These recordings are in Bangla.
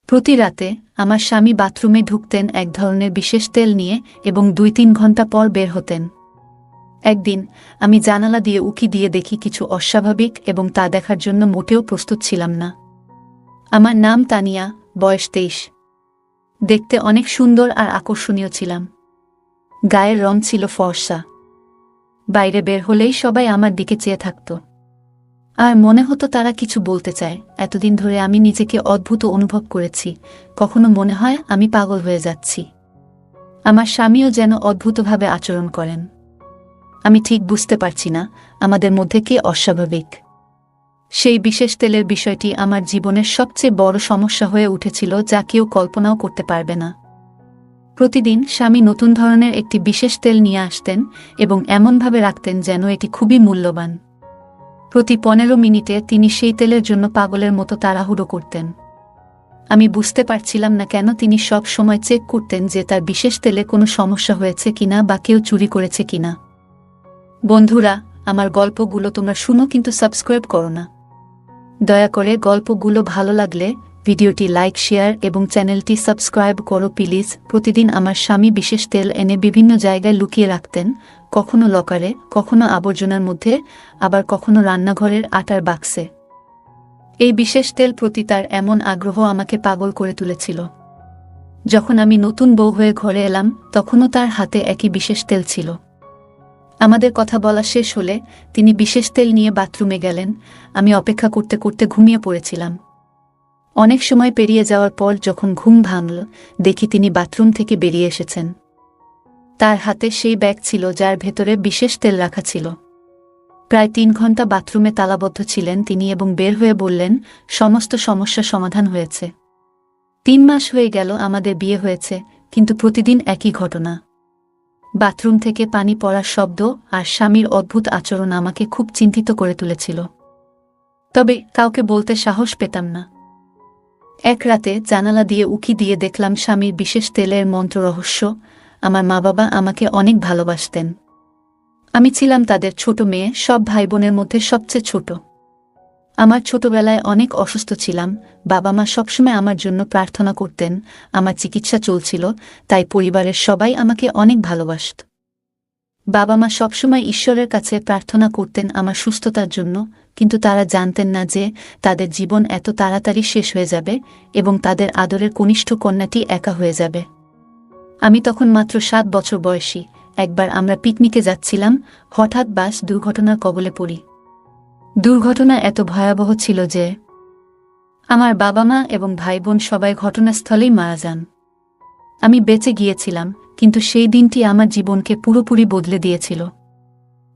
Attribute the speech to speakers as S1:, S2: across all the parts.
S1: প্রতি রাতে আমার স্বামী বাথরুমে ঢুকতেন এক ধরনের বিশেষ তেল নিয়ে এবং ২-৩ ঘন্টা পর বের হতেন। একদিন আমি জানালা দিয়ে উঁকি দিয়ে দেখি কিছু অস্বাভাবিক এবং তা দেখার জন্য মোটেও প্রস্তুত ছিলাম না। আমার নাম তানিয়া, বয়স ২৩। দেখতে অনেক সুন্দর আর আকর্ষণীয় ছিলাম। গায়ের রং ছিল ফর্সা। বাইরে বের হলেই সবাই আমার দিকে চেয়ে থাকত। আর মনে হতো তারা কিছু বলতে চায়। এতদিন ধরে আমি নিজেকে অদ্ভুত অনুভব করেছি। কখনো মনে হয় আমি পাগল হয়ে যাচ্ছি। আমার স্বামীও যেন অদ্ভুতভাবে আচরণ করেন। আমি ঠিক বুঝতে পারছি না আমাদের মধ্যে কে অস্বাভাবিক। সেই বিশেষ তেলের বিষয়টি আমার জীবনের সবচেয়ে বড় সমস্যা হয়ে উঠেছিল, যা কেউ কল্পনাও করতে পারবে না। প্রতিদিন স্বামী নতুন ধরনের একটি বিশেষ তেল নিয়ে আসতেন এবং এমনভাবে রাখতেন যেন এটি খুবই মূল্যবান। প্রতি ১৫ মিনিটে তিনি সেই তেলের জন্য পাগলের মতো তাড়াহুড়ো করতেন। আমি বুঝতে পারছিলাম না কেন তিনি সব সময় চেক করতেন যে তার বিশেষ তেলে কোনো সমস্যা হয়েছে কিনা বা কেউ চুরি করেছে কিনা। বন্ধুরা, আমার গল্পগুলো তোমরা শুনো কিন্তু সাবস্ক্রাইব করো না। দয়া করে গল্পগুলো ভালো লাগলে ভিডিওটি লাইক, শেয়ার এবং চ্যানেলটি সাবস্ক্রাইব করো প্লিজ। প্রতিদিন আমার স্বামী বিশেষ তেল এনে বিভিন্ন জায়গায় লুকিয়ে রাখতেন, কখনো লকারে, কখনো আবর্জনার মধ্যে, আবার কখনো রান্নাঘরের আটার বাক্সে। এই বিশেষ তেল প্রতি তার এমন আগ্রহ আমাকে পাগল করে তুলেছিল। যখন আমি নতুন বউ হয়ে ঘরে এলাম, তখনও তার হাতে একই বিশেষ তেল ছিল। আমাদের কথা বলা শেষ হলে তিনি বিশেষ তেল নিয়ে বাথরুমে গেলেন। আমি অপেক্ষা করতে করতে ঘুমিয়ে পড়েছিলাম। অনেক সময় পেরিয়ে যাওয়ার পর যখন ঘুম ভাঙল, দেখি তিনি বাথরুম থেকে বেরিয়ে এসেছেন। তার হাতে সেই ব্যাগ ছিল যার ভেতরে বিশেষ তেল রাখা ছিল। প্রায় ৩ ঘন্টা বাথরুমে তালাবদ্ধ ছিলেন তিনি এবং বের হয়ে বললেন, সমস্ত সমস্যা সমাধান হয়েছে। ৩ মাস হয়ে গেল আমাদের বিয়ে হয়েছে, কিন্তু প্রতিদিন একই ঘটনা। বাথরুম থেকে পানি পড়ার শব্দ আর স্বামীর অদ্ভুত আচরণ আমাকে খুব চিন্তিত করে তুলেছিল। তবে কাউকে বলতে সাহস পেতাম না। এক রাতে জানালা দিয়ে উঁকি দিয়ে দেখলাম স্বামীর বিশেষ তেলের মন্ত্র রহস্য। আমার মা-বাবা আমাকে অনেক ভালোবাসতেন। আমি ছিলাম তাদের ছোট মেয়ে, সব ভাই বোনের মধ্যে সবচেয়ে ছোট। আমার ছোটবেলায় অনেক অসুস্থ ছিলাম। বাবা মা সবসময় আমার জন্য প্রার্থনা করতেন। আমার চিকিৎসা চলছিল, তাই পরিবারের সবাই আমাকে অনেক ভালোবাসত। বাবা মা সবসময় ঈশ্বরের কাছে প্রার্থনা করতেন আমার সুস্থতার জন্য, কিন্তু তারা জানতেন না যে তাদের জীবন এত তাড়াতাড়ি শেষ হয়ে যাবে এবং তাদের আদরের কনিষ্ঠ কন্যাটি একা হয়ে যাবে। আমি তখন মাত্র ৭ বছর বয়সী। একবার আমরা পিকনিকে যাচ্ছিলাম, হঠাৎ বাস দুর্ঘটনার কবলে পড়ি। দুর্ঘটনা এত ভয়াবহ ছিল যে আমার বাবা মা এবং ভাই বোন সবাই ঘটনাস্থলেই মারা যান। আমি বেঁচে গিয়েছিলাম, কিন্তু সেই দিনটি আমার জীবনকে পুরোপুরি বদলে দিয়েছিল।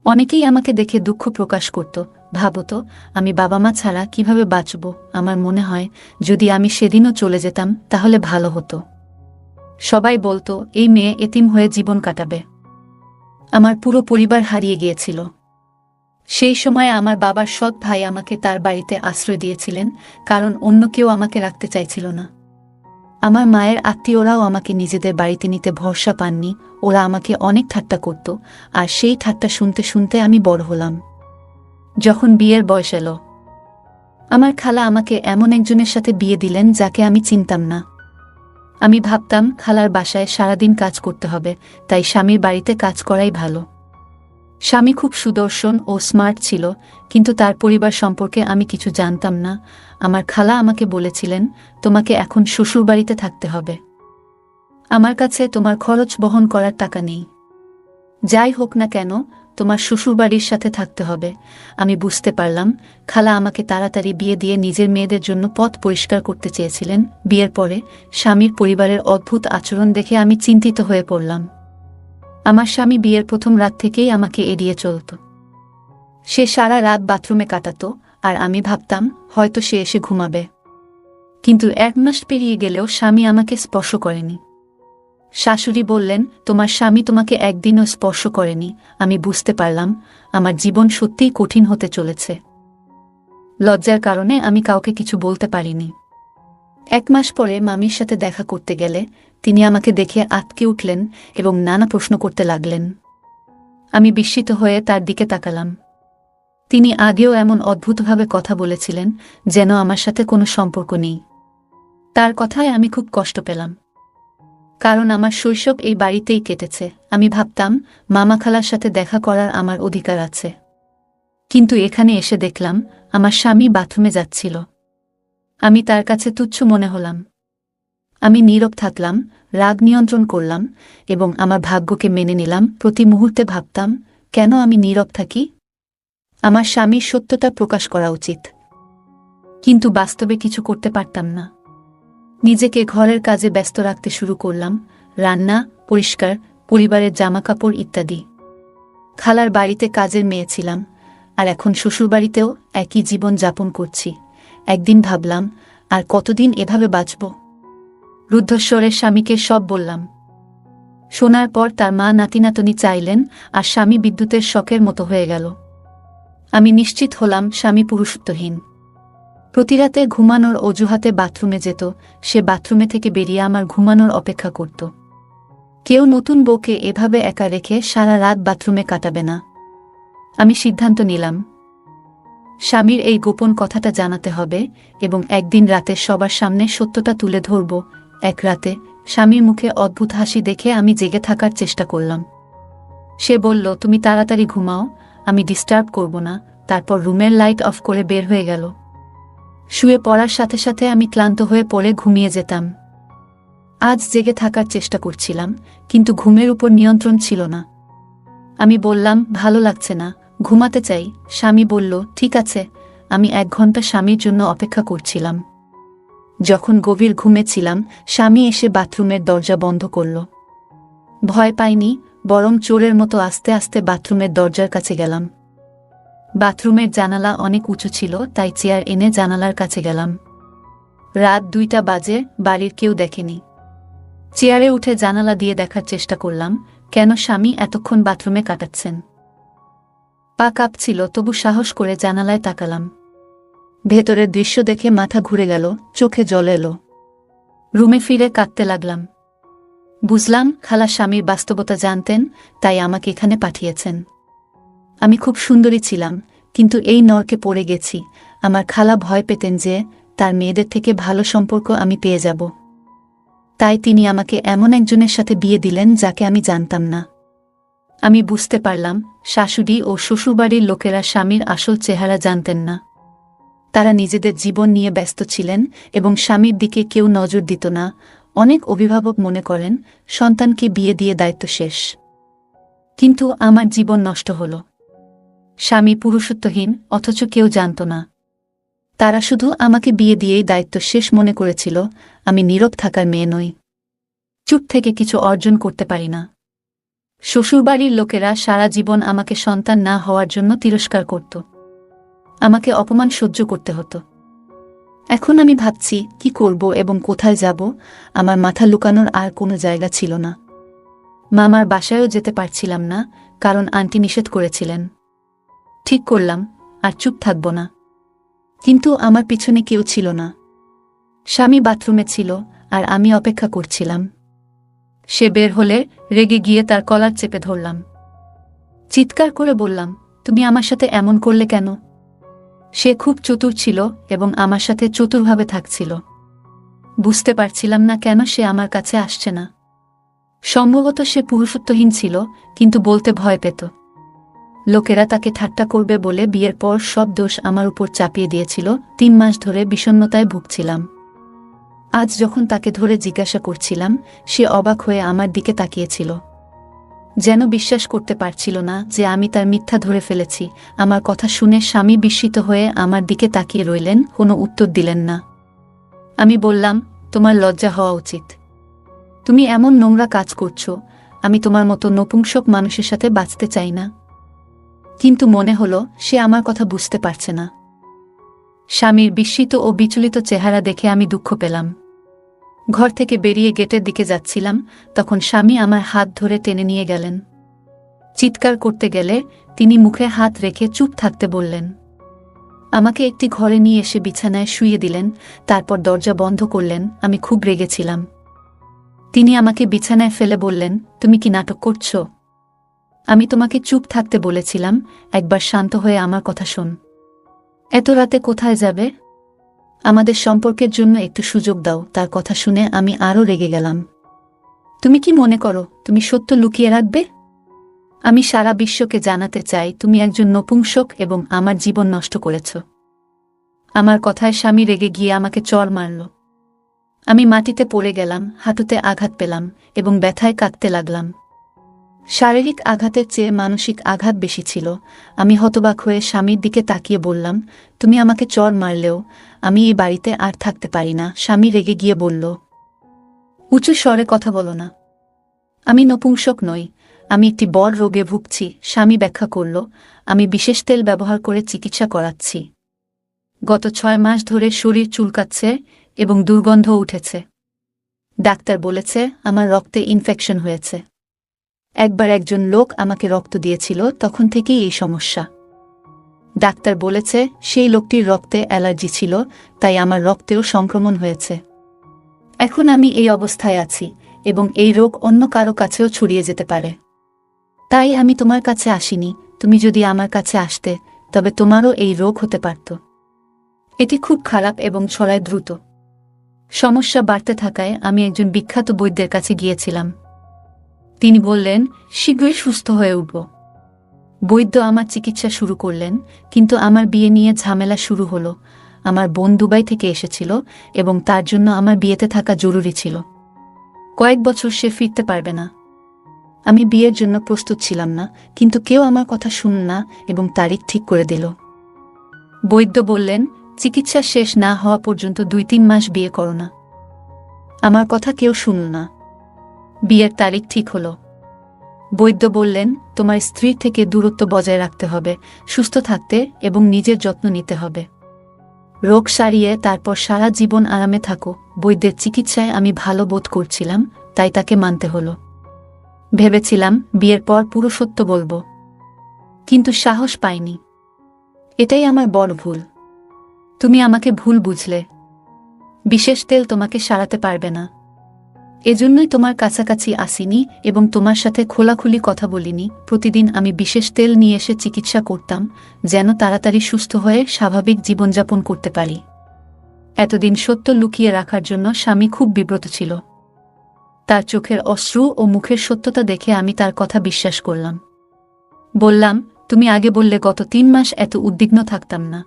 S1: অনেকেই আমাকে দেখে দুঃখ প্রকাশ করত, ভাবত আমি বাবা মা ছাড়া কিভাবে বাঁচব। আমার মনে হয় যদি আমি সেদিনও চলে যেতাম তাহলে ভালো হতো। সবাই বলতো এই মেয়ে এতিম হয়ে জীবন কাটাবে। আমার পুরো পরিবার হারিয়ে গিয়েছিল। সেই সময় আমার বাবার সৎ ভাই আমাকে তার বাড়িতে আশ্রয় দিয়েছিলেন, কারণ অন্য কেউ আমাকে রাখতে চাইছিল না। আমার মায়ের আত্মীয়রাও আমাকে নিজেদের বাড়িতে নিতে ভরসা পাননি। ওরা আমাকে অনেক ঠাট্টা করত, আর সেই ঠাট্টা শুনতে শুনতে আমি বড় হলাম। যখন বিয়ের বয়স এলো, আমার খালা আমাকে এমন একজনের সাথে বিয়ে দিলেন যাকে আমি চিনতাম না। আমি ভাবতাম খালার বাসায় সারাদিন কাজ করতে হবে, তাই স্বামীর বাড়িতে কাজ করাই ভালো। স্বামী খুব সুদর্শন ও স্মার্ট ছিল, কিন্তু তার পরিবার সম্পর্কে আমি কিছু জানতাম না। আমার খালা আমাকে বলেছিলেন, তোমাকে এখন শ্বশুরবাড়িতে থাকতে হবে। আমার কাছে তোমার খরচ বহন করার টাকা নেই। যাই হোক না কেন, তোমার শ্বশুরবাড়ির সাথে থাকতে হবে। আমি বুঝতে পারলাম খালা আমাকে তাড়াতাড়ি বিয়ে দিয়ে নিজের মেয়েদের জন্য পথ পরিষ্কার করতে চেয়েছিলেন। বিয়ের পরে স্বামীর পরিবারের অদ্ভুত আচরণ দেখে আমি চিন্তিত হয়ে পড়লাম। আমার স্বামী বিয়ের প্রথম রাত থেকেই আমাকে এড়িয়ে চলত। সে সারা রাত বাথরুমে কাটাত, আর আমি ভাবতাম হয়তো সে এসে ঘুমাবে। কিন্তু ১ মাস পেরিয়ে গেলেও স্বামী আমাকে স্পর্শ করেনি। শাশুড়ি বললেন, তোমার স্বামী তোমাকে একদিনও স্পর্শ করেনি। আমি বুঝতে পারলাম আমার জীবন সত্যিই কঠিন হতে চলেছে। লজ্জার কারণে আমি কাউকে কিছু বলতে পারিনি। ১ মাস পরে মামির সাথে দেখা করতে গেলে তিনি আমাকে দেখে আঁতকে উঠলেন এবং নানা প্রশ্ন করতে লাগলেন। আমি বিস্মিত হয়ে তার দিকে তাকালাম। তিনি আগেও এমন অদ্ভুতভাবে কথা বলেছিলেন যেন আমার সাথে কোনো সম্পর্ক নেই। তার কথায় আমি খুব কষ্ট পেলাম, কারণ আমার শৈশব এই বাড়িতেই কেটেছে। আমি ভাবতাম মামা খালার সাথে দেখা করার আমার অধিকার আছে, কিন্তু এখানে এসে দেখলাম আমার স্বামী বাথরুমে যাচ্ছিল। আমি তার কাছে তুচ্ছ মনে হলাম। আমি নীরব থাকলাম, রাগ নিয়ন্ত্রণ করলাম এবং আমার ভাগ্যকে মেনে নিলাম। প্রতি মুহূর্তে ভাবতাম, কেন আমি নীরব থাকি? আমার স্বামীর সত্যতা প্রকাশ করা উচিত, কিন্তু বাস্তবে কিছু করতে পারতাম না। নিজেকে ঘরের কাজে ব্যস্ত রাখতে শুরু করলাম, রান্না, পরিষ্কার, পরিবারের জামাকাপড় ইত্যাদি। খালার বাড়িতে কাজের মেয়ে ছিলাম, আর এখন শ্বশুরবাড়িতেও একই জীবন যাপন করছি। একদিন ভাবলাম, আর কতদিন এভাবে বাঁচব? রুদ্ধস্বরের স্বামীকে সব বললাম। শোনার পর তার মা নাতিনাতনি চাইলেন, আর স্বামী বিদ্যুতের শকের মতো হয়ে গেল। আমি নিশ্চিত হলাম স্বামী পুরুষত্বহীন। প্রতিরাতে ঘুমানোর অজুহাতে বাথরুমে যেত, সে বাথরুমে থেকে বেরিয়ে আমার ঘুমানোর অপেক্ষা করত। কেউ নতুন বউকে এভাবে একা রেখে সারা রাত বাথরুমে কাটাবে না। আমি সিদ্ধান্ত নিলাম, স্বামীর এই গোপন কথাটা জানাতে হবে এবং একদিন রাতে সবার সামনে সত্যটা তুলে ধরব। এক রাতে স্বামীর মুখে অদ্ভুত হাসি দেখে আমি জেগে থাকার চেষ্টা করলাম। সে বলল, তুমি তাড়াতাড়ি ঘুমাও, আমি ডিস্টার্ব করব না। তারপর রুমের লাইট অফ করে বের হয়ে গেল। শুয়ে পড়ার সাথে সাথে আমি ক্লান্ত হয়ে পড়ে ঘুমিয়ে যেতাম। আজ জেগে থাকার চেষ্টা করছিলাম, কিন্তু ঘুমের উপর নিয়ন্ত্রণ ছিল না। আমি বললাম, ভালো লাগছে না, ঘুমাতে চাই। স্বামী বলল, ঠিক আছে। আমি 1 ঘন্টা স্বামীর জন্য অপেক্ষা করছিলাম। যখন গভীর ঘুমে ছিলাম, স্বামী এসে বাথরুমের দরজা বন্ধ করল। ভয় পাইনি, বরং চোরের মতো আস্তে আস্তে বাথরুমের দরজার কাছে গেলাম। বাথরুমের জানালা অনেক উঁচু ছিল, তাই চেয়ার এনে জানালার কাছে গেলাম। রাত 2টা বাজে, বাড়ির কেউ দেখেনি। চেয়ারে উঠে জানালা দিয়ে দেখার চেষ্টা করলাম, কেন স্বামী এতক্ষণ বাথরুমে কাটাচ্ছেন। পা কাঁপছিল, তবু সাহস করে জানালায় তাকালাম। ভেতরের দৃশ্য দেখে মাথা ঘুরে গেল, চোখে জল এলো। রুমে ফিরে কাঁদতে লাগলাম। বুঝলাম, খালা স্বামীর বাস্তবতা জানতেন, তাই আমাকে এখানে পাঠিয়েছেন। আমি খুব সুন্দরী ছিলাম, কিন্তু এই নরকে পড়ে গেছি। আমার খালা ভয় পেতেন যে তার মেয়েদের থেকে ভালো সম্পর্ক আমি পেয়ে যাব। তাই তিনি আমাকে এমন একজনের সাথে বিয়ে দিলেন যাকে আমি জানতাম না। আমি বুঝতে পারলাম, শাশুড়ি ও শ্বশুরবাড়ির লোকেরা স্বামীর আসল চেহারা জানতেন না। তারা নিজেদের জীবন নিয়ে ব্যস্ত ছিলেন এবং স্বামীর দিকে কেউ নজর দিত না। অনেক অভিভাবক মনে করেন সন্তানকে বিয়ে দিয়ে দায়িত্ব শেষ, কিন্তু আমার জীবন নষ্ট হল। স্বামী পুরুষত্বহীন, অথচ কেউ জানত না। তারা শুধু আমাকে বিয়ে দিয়েই দায়িত্ব শেষ মনে করেছিল। আমি নীরব থাকার মেয়ে নই, চুপ থেকে কিছু অর্জন করতে পারি না। শ্বশুরবাড়ির লোকেরা সারা জীবন আমাকে সন্তান না হওয়ার জন্য তিরস্কার করত। আমাকে অপমান সহ্য করতে হতো। এখন আমি ভাবছি কি করব এবং কোথায় যাব। আমার মাথা লুকানোর আর কোনো জায়গা ছিল না। মামার বাসায়ও যেতে পারছিলাম না, কারণ আন্টি নিষেধ করেছিলেন। ঠিক করলাম, আর চুপ থাকব না। কিন্তু আমার পিছনে কেউ ছিল না। স্বামী বাথরুমে ছিল, আর আমি অপেক্ষা করছিলাম। সে বের হলে রেগে গিয়ে তার কলার চেপে ধরলাম। চিৎকার করে বললাম, তুমি আমার সাথে এমন করলে কেন? সে খুব চতুর ছিল এবং আমার সাথে চতুরভাবে থাকছিল। বুঝতে পারছিলাম না কেন সে আমার কাছে আসছে না। সম্ভবত সে পুরুষত্বহীন ছিল, কিন্তু বলতে ভয় পেত। লোকেরা তাকে ঠাট্টা করবে বলে বিয়ের পর সব দোষ আমার উপর চাপিয়ে দিয়েছিল। 3 মাস ধরে বিষণ্ণতায় ভুগছিলাম। আজ যখন তাকে ধরে জিজ্ঞাসা করছিলাম, সে অবাক হয়ে আমার দিকে তাকিয়েছিল, যেন বিশ্বাস করতে পারছিল না যে আমি তার মিথ্যা ধরে ফেলেছি। আমার কথা শুনে স্বামী বিস্মিত হয়ে আমার দিকে তাকিয়ে রইলেন, কোনো উত্তর দিলেন না। আমি বললাম, তোমার লজ্জা হওয়া উচিত। তুমি এমন নোংরা কাজ করছো। আমি তোমার মতো নপুংসক মানুষের সাথে বাঁচতে চাই না। কিন্তু মনে হলো সে আমার কথা বুঝতে পারছে না। স্বামীর বিস্মিত ও বিচলিত চেহারা দেখে আমি দুঃখ পেলাম। ঘর থেকে বেরিয়ে গেটের দিকে যাচ্ছিলাম, তখন স্বামী আমার হাত ধরে টেনে নিয়ে গেলেন। চিৎকার করতে গেলে তিনি মুখে হাত রেখে চুপ থাকতে বললেন। আমাকে একটি ঘরে নিয়ে এসে বিছানায় শুইয়ে দিলেন, তারপর দরজা বন্ধ করলেন। আমি খুব রেগেছিলাম। তিনি আমাকে বিছানায় ফেলে বললেন, তুমি কি নাটক করছো? আমি তোমাকে চুপ থাকতে বলেছিলাম, একবার শান্ত হয়ে আমার কথা শোন। এত রাতে কোথায় যাবে? আমাদের সম্পর্কের জন্য একটু সুযোগ দাও। তার কথা শুনে আমি আরও রেগে গেলাম। তুমি কি মনে করো তুমি সত্য লুকিয়ে রাখবে? আমি সারা বিশ্বকে জানাতে চাই তুমি একজন নপুংসক এবং আমার জীবন নষ্ট করেছ। আমার কথায় স্বামী রেগে গিয়ে আমাকে চড় মারল। আমি মাটিতে পড়ে গেলাম, হাঁটুতে আঘাত পেলাম এবং ব্যথায় কাঁদতে লাগলাম। শারীরিক আঘাতের চেয়ে মানসিক আঘাত বেশি ছিল। আমি হতবাক হয়ে স্বামীর দিকে তাকিয়ে বললাম, তুমি আমাকে চড় মারলেও আমি এই বাড়িতে আর থাকতে পারি না। স্বামী রেগে গিয়ে বলল, উঁচু স্বরে কথা বলো না। আমি নপুংসক নই, আমি একটি বড় রোগে ভুগছি। স্বামী ব্যাখ্যা করল, আমি বিশেষ তেল ব্যবহার করে চিকিৎসা করাচ্ছি। গত 6 মাস ধরে শরীর চুলকাচ্ছে এবং দুর্গন্ধ উঠেছে। ডাক্তার বলেছে আমার রক্তে ইনফেকশন হয়েছে। একবার একজন লোক আমাকে রক্ত দিয়েছিল, তখন থেকেই এই সমস্যা। ডাক্তার বলেছে সেই লোকটির রক্তে অ্যালার্জি ছিল, তাই আমার রক্তেও সংক্রমণ হয়েছে। এখন আমি এই অবস্থায় আছি এবং এই রোগ অন্য কারো কাছেও ছড়িয়ে যেতে পারে। তাই আমি তোমার কাছে আসিনি। তুমি যদি আমার কাছে আসতে তবে তোমারও এই রোগ হতে পারত। এটি খুব খারাপ এবং ছড়ায় দ্রুত। সমস্যা বাড়তে থাকায় আমি একজন বিখ্যাত বৈদ্যের কাছে গিয়েছিলাম। তিনি বললেন শীঘ্রই সুস্থ হয়ে উঠব। বৈদ্য আমার চিকিৎসা শুরু করলেন, কিন্তু আমার বিয়ে নিয়ে ঝামেলা শুরু হলো। আমার বোন দুবাই থেকে এসেছিল এবং তার জন্য আমার বিয়েতে থাকা জরুরি ছিল। কয়েক বছর সে ফিরতে পারবে না। আমি বিয়ের জন্য প্রস্তুত ছিলাম না, কিন্তু কেউ আমার কথা শুনল না এবং তারিখ ঠিক করে দিল। বৈদ্য বললেন চিকিৎসা শেষ না হওয়া পর্যন্ত 2-3 মাস বিয়ে করো না। আমার কথা কেউ শুনল না। বিয়ের তারিখ ঠিক হলো। বৈদ্য বললেন তোমার স্ত্রী থেকে দূরত্ব বজায় রাখতে হবে, সুস্থ থাকতে এবং নিজের যত্ন নিতে হবে। রোগ সারিয়ে তারপর সারা জীবন আরামে থাকো। বৈদ্যের চিকিৎসায় আমি ভালো বোধ করছিলাম, তাই তাকে মানতে হলো। ভেবেছিলাম বিয়ের পর পুরো সত্য বলবো, কিন্তু সাহস পাইনি। এটাই আমার বড় ভুল। তুমি আমাকে ভুল বুঝলে। বিশেষ তেল তোমাকে সারাতে পারবে না। এজন্যই তোমার কাছাকাছি আসিনি এবং তোমার সাথে খোলাখুলি কথা বলিনি। প্রতিদিন আমি বিশেষ তেল নিয়ে এসে চিকিৎসা করতাম, যেন তাড়াতাড়ি সুস্থ হয়ে স্বাভাবিক জীবনযাপন করতে পারি। এতদিন সত্য লুকিয়ে রাখার জন্য স্বামী খুব বিব্রত ছিল। তার চোখের অশ্রু ও মুখের সত্যতা দেখে আমি তার কথা বিশ্বাস করলাম। বললাম, তুমি আগে বললে গত 3 মাস এত উদ্বিগ্ন থাকতাম না।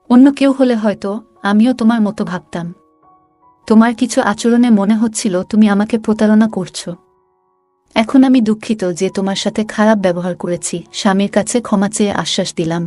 S1: অন্য কেউ হলে হয়তো আমিও তোমার মতো ভাবতাম। তোমার কিছু আচরণে মনে হচ্ছিল তুমি আমাকে প্রতারণা করছো। এখন আমি দুঃখিত যে তোমার সাথে খারাপ ব্যবহার করেছি। স্বামীর কাছে ক্ষমা চেয়ে আশ্বাস দিলাম,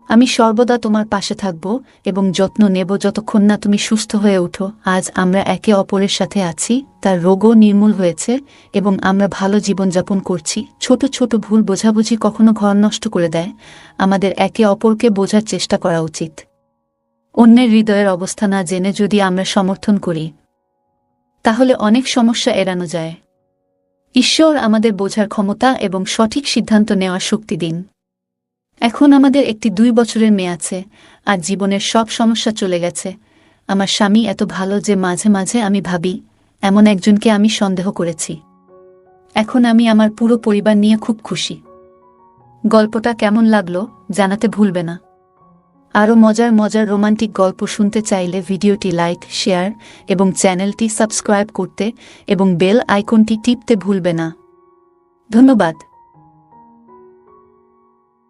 S1: আমি সর্বদা তোমার পাশে থাকব এবং যত্ন নেব যতক্ষণ না তুমি সুস্থ হয়ে ওঠো। আজ আমরা একে অপরের সাথে আছি, তার রোগও নির্মূল হয়েছে এবং আমরা ভালো জীবনযাপন করছি। ছোট ছোট ভুল বোঝাবুঝি কখনো ঘর নষ্ট করে দেয়। আমাদের একে অপরকে বোঝার চেষ্টা করা উচিত। অন্যের হৃদয়ের অবস্থা না জেনে যদি আমরা সমর্থন করি, তাহলে অনেক সমস্যা এড়ানো যায়। ঈশ্বর আমাদের বোঝার ক্ষমতা এবং সঠিক সিদ্ধান্ত নেওয়ার শক্তি দিন। এখন আমাদের একটি 2 বছরের মেয়ে আছে, আর জীবনের সব সমস্যা চলে গেছে। আমার স্বামী এত ভালো যে মাঝে মাঝে আমি ভাবি এমন একজনকে আমি সন্দেহ করেছি। এখন আমি আমার পুরো পরিবার নিয়ে খুব খুশি। গল্পটা কেমন লাগলো জানাতে ভুলবে না। আরও মজার মজার রোমান্টিক গল্প শুনতে চাইলে ভিডিওটি লাইক, শেয়ার এবং চ্যানেলটি সাবস্ক্রাইব করতে এবং বেল আইকনটি টিপতে ভুলবে না। ধন্যবাদ।